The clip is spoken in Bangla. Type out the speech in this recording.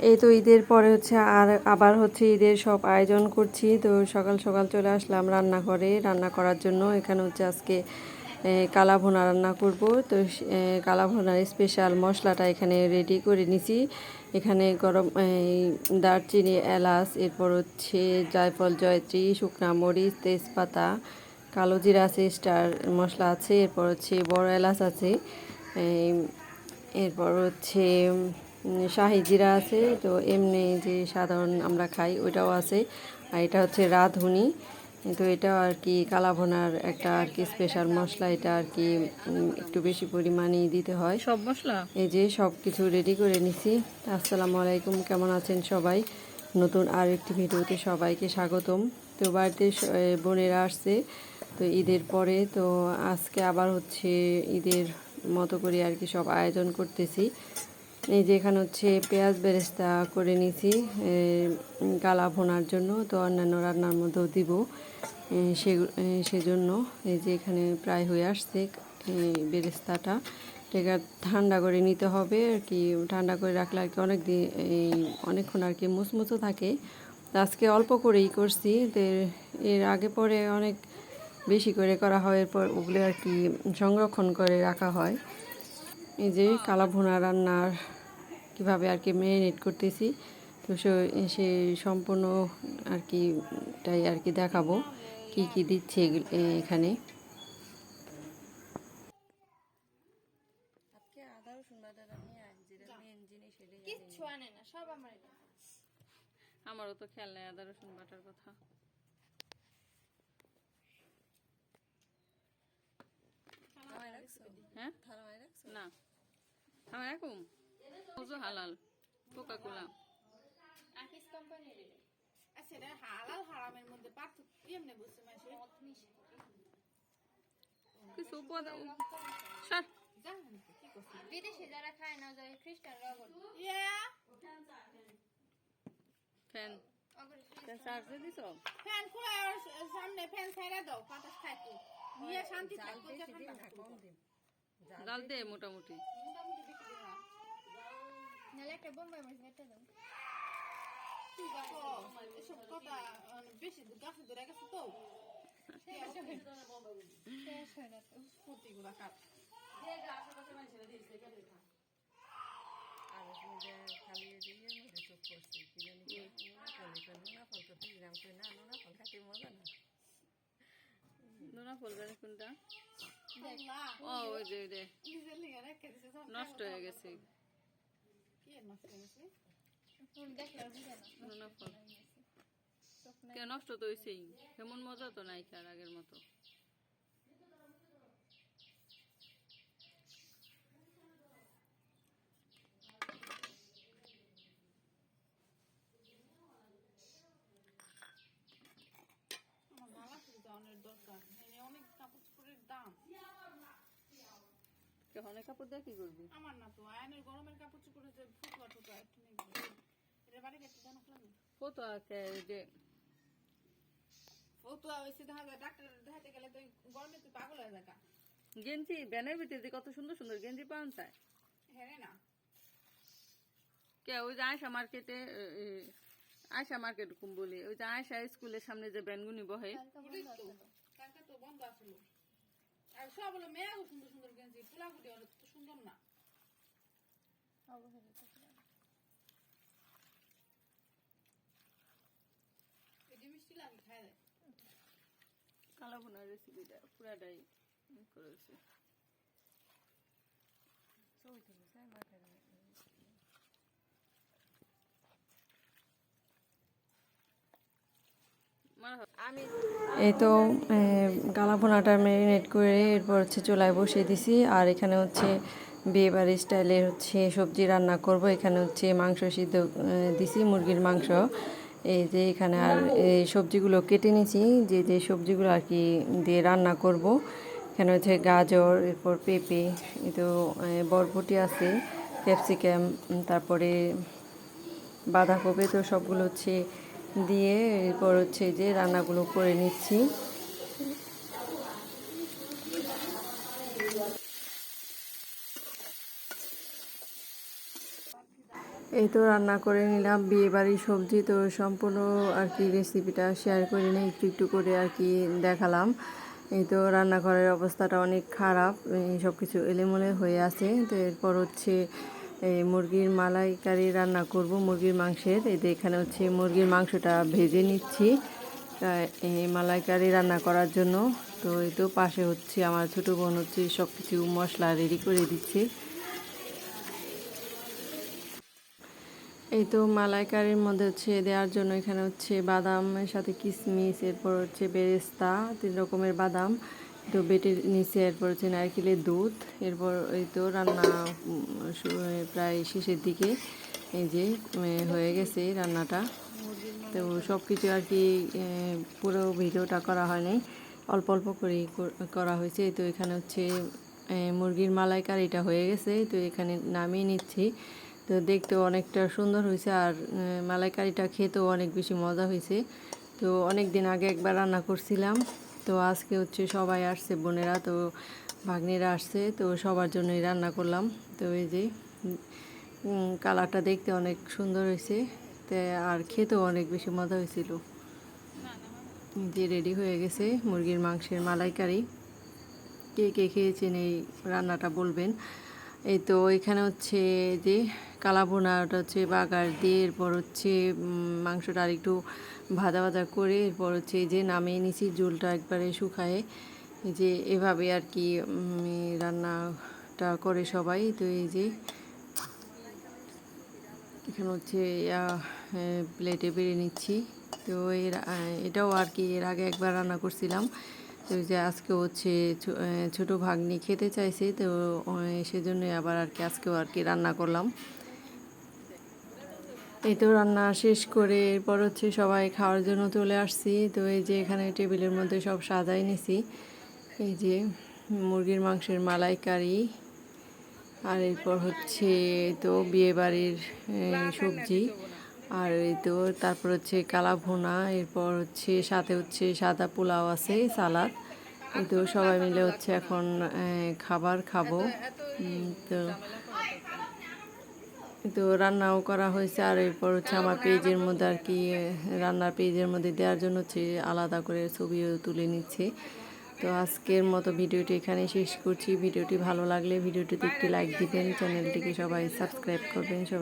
এই তো ঈদের পরে হচ্ছে আর আবার হচ্ছে ঈদের সব আয়োজন করছি। তো সকাল সকাল চলে আসলাম রান্নাঘরে রান্না করার জন্য। এখানে হচ্ছে আজকে কালা ভুনা রান্না করব। তো কালা ভুনার স্পেশাল মশলাটা এখানে রেডি করে নিছি। এখানে গরম দারচিনি, এলাচ, এরপর হচ্ছে জায়ফল, জয়ত্রী, শুকনা মরিচ, তেজপাতা, কালো জিরা আছে, স্টার মশলা আছে, এরপর হচ্ছে বড় এলাচ আছে, এরপর হচ্ছে শাহি জিরা আছে। তো এমনি যে সাধারণ আমরা খাই ওইটাও আছে। আর এটা হচ্ছে রাঁধুনি। তো এটা আর কি কালাভুনার একটা আর কি স্পেশাল মশলা। এটা আর কি একটু বেশি পরিমাণেই দিতে হয় সব মশলা। এই যে সব কিছু রেডি করে নিছি। আসসালামু আলাইকুম, কেমন আছেন সবাই? নতুন আর একটি ভিডিওতে সবাইকে স্বাগতম। তো বাড়িতে বোনেরা আসছে তো ঈদের পরে। তো আজকে আবার হচ্ছে ঈদের মতো করে আর কি সব আয়োজন করতেছি। এই যে এখানে হচ্ছে পেঁয়াজ বেরেস্তা করে নিছি কালা ভুনার জন্য। তো অন্যান্য রান্নার মধ্যেও দিব সেজন্য। এই যে এখানে প্রায় হয়ে আসছে বেরেস্তাটা। এটা ঠান্ডা করে নিতে হবে আর কি। ঠান্ডা করে রাখলে আর কি অনেক দিন অনেকক্ষণ আর কি মুচমুচো থাকে। আজকে অল্প করেই করছি। তো এর আগে পরে অনেক বেশি করে করা হয়, এরপর ওগুলো আর কি সংরক্ষণ করে রাখা হয়। এই যে কালা ভুনা রান্নার কীভাবে আর কি ম্যারিনেট করতেছি। তো সে সম্পূর্ণ আর কি তাই আর কি দেখাবো কি কি দিচ্ছে এখানে। আমারও তো খেয়াল নেই আদা রসুন বাটার কথা। হ্যাঁ না আমার এরকম হালাল কোকা কোলা কিছু বিদেশে যারা খায় না যায় খ্রিস্টানরা ফ্যান চার্জে দিছো? ফ্যান খোলা সামনে ফ্যান ছাইরা দাও, বাতাস খাইতো নিয়ে শান্তি থাকতো। জাল দে মোটামুটি বেশি দিন না, নালে একটা বোম্বাই মাছ কেটে দাও। ঠিক আছে এসব কথা বেশি গাছে ধরে গেছে তো শেষ হয় না তো প্রতিগুলা খাত আশেপাশে মানুষেরা দিয়েছে কেটে খা। আর খালি ইয়ের মধ্যে চোখ করছে কি জানি নোনা ফল তো দিলাম কই না নোনা ফল খাতে মজা না। নোনা ফল জানি কোনটা? ও ওই যে নষ্ট হয়ে গেছে। নোনা ফল কেন নষ্ট তো হয়েছেই, কেমন মজা তো নাই আর আগের মতো। অনেক কাপড় চোপড়ের দাম। অনেক কাপড় দিয়ে কি করবি? আমার না তো আয়নের গরমের কাপড় চোপড়ে যে ফুটবা টুটা একটু নেই এটা বাড়ি গেছে জানা ফেলাম ফটো আছে যে ফটো হয়েছে দেখা যায় ডাক্তার দেখাতে গেলে তো গরমে তুই পাগল হয়ে যায়। গেঞ্জি ব্যানের ভিতরে কত সুন্দর সুন্দর গেঞ্জি পাওয়া যায়। হ্যাঁ না কে ওই যে আয়সা মার্কেটে, আয়সা মার্কেট বলি, ওই যে আয়সা স্কুলের সামনে যে ব্যানগুনি বহে তো বন্ধ আসলো। আর সব হলো মেয়ে সুন্দর সুন্দর গেঞ্জি পোলাগুটি হলো তো সুন্দর না। মিষ্টি লাগে খায় কালা ভুনার রেসিপিটা পুরাটাই করেছি। এই তো কালা ভুনাটা ম্যারিনেট করে এরপর হচ্ছে চুলায় বসিয়ে দিছি। আর এখানে হচ্ছে বিয়েবাড়ি স্টাইলের হচ্ছে সবজি রান্না করব। এখানে হচ্ছে মাংস সিদ্ধ দিছি, মুরগির মাংস। এই যে এখানে আর এই সবজিগুলো কেটে নিয়েছি, যে যে সবজিগুলো আর কি দিয়ে রান্না করব। এখানে হচ্ছে গাজর, এরপর পেঁপে, এই তো বরবটি আছে, ক্যাপসিকাম, তারপরে বাঁধাকপি। তো সবগুলো হচ্ছে দিয়ে এরপর হচ্ছে যে রান্নাগুলো করে নিচ্ছি। এই তো রান্না করে নিলাম বিয়ে বাড়ির সবজি, তো সম্পূর্ণ আর কি রেসিপিটা শেয়ার করে নিই, একটু একটু করে আর কি দেখালাম। এই তো রান্নাঘরের অবস্থাটা অনেক খারাপ, সব কিছু এলোমেলো হয়ে আছে। তো এরপর হচ্ছে এই মুরগির মালাইকারি রান্না করব, মুরগির মাংসের। এই তো এখানে হচ্ছে মুরগির মাংসটা ভেজে নিচ্ছি এই মালাইকারি রান্না করার জন্য। তো এই তো পাশে হচ্ছে আমার ছোটো বোন হচ্ছে সব কিছু মশলা রেডি করে দিচ্ছে। এই তো মালাইকারির মধ্যে হচ্ছে দেওয়ার জন্য এখানে হচ্ছে বাদামের সাথে কিশমিশ, এরপর হচ্ছে বেরেস্তা, 3 রকমের বাদাম তো বেটে নিচে, এরপর হচ্ছে নারকেলের দুধ। এরপর এই তো রান্না প্রায় শেষের দিকে, এই যে হয়ে গেছে রান্নাটা। তো সব কিছু আর কি পুরো ভিডিওটা করা হয়নি, অল্প অল্প করেই করা হয়েছে। তো এখানে হচ্ছে মুরগির মালাইকারিটা হয়ে গেছে, তো এখানে নামিয়ে নিচ্ছি। তো দেখতেও অনেকটা সুন্দর হয়েছে, আর মালাইকারিটা খেতেও অনেক বেশি মজা হয়েছে। তো অনেক দিন আগে একবার রান্না করছিলাম, তো আজকে হচ্ছে সবাই আসছে, বোনেরা তো ভাগ্নিরা আসছে, তো সবার জন্যই রান্না করলাম। তো এই যে কালারটা দেখতে অনেক সুন্দর হয়েছে, তো আর খেতেও অনেক বেশি মজা হয়েছিল। যে রেডি হয়ে গেছে মুরগির মাংসের মালাইকারি। কে কে খেয়েছেন এই রান্নাটা বলবেন। এই তো এখানে হচ্ছে যে কালাভুনা, ওটা হচ্ছে বাগার দিয়ে, এরপর হচ্ছে মাংসটা আর একটু ভাজা ভাজা করে এরপর হচ্ছে যে নামিয়ে নিছি, ঝোলটা একবারে শুকায়ে। যে এভাবে আর কি রান্নাটা করে সবাই। তো এই যে এখানে হচ্ছে প্লেটে বেড়ে নিচ্ছি। তো এটাও আর কি এর আগে একবার রান্না করছিলাম। তো যে আজকে হচ্ছে ছোটো ভাগ্নি খেতে চাইছে, তো সেজন্যই আবার আর কি আজকেও আর কি রান্না করলাম। এই তো রান্না শেষ করে এরপর হচ্ছে সবাই খাওয়ার জন্য চলে আসছি। তো এই যে এখানে টেবিলের মধ্যে সব সাজাই নিছি, এই যে মুরগির মাংসের মালাইকারি, আর এরপর হচ্ছে তো বিয়েবাড়ির সবজি, আর এই তো তারপর হচ্ছে কালা ভুনা, এরপর হচ্ছে সাথে হচ্ছে সাদা পোলাও আছে, সালাদ। এই তো সবাই মিলে হচ্ছে এখন খাবার খাবো। তো তো রান্নাও করা হয়েছে, আর এরপর হচ্ছে আমার পেজের মধ্যে আর কি রান্নার পেজের মধ্যে দেওয়ার জন্য হচ্ছে আলাদা করে ছবিও তুলে নিচ্ছে। তো আজকের মতো ভিডিওটি এখানে শেষ করছি। ভিডিওটি ভালো লাগলে ভিডিওটিতে একটি লাইক দিবেন, চ্যানেলটিকে সবাই সাবস্ক্রাইব করবেন সবাই।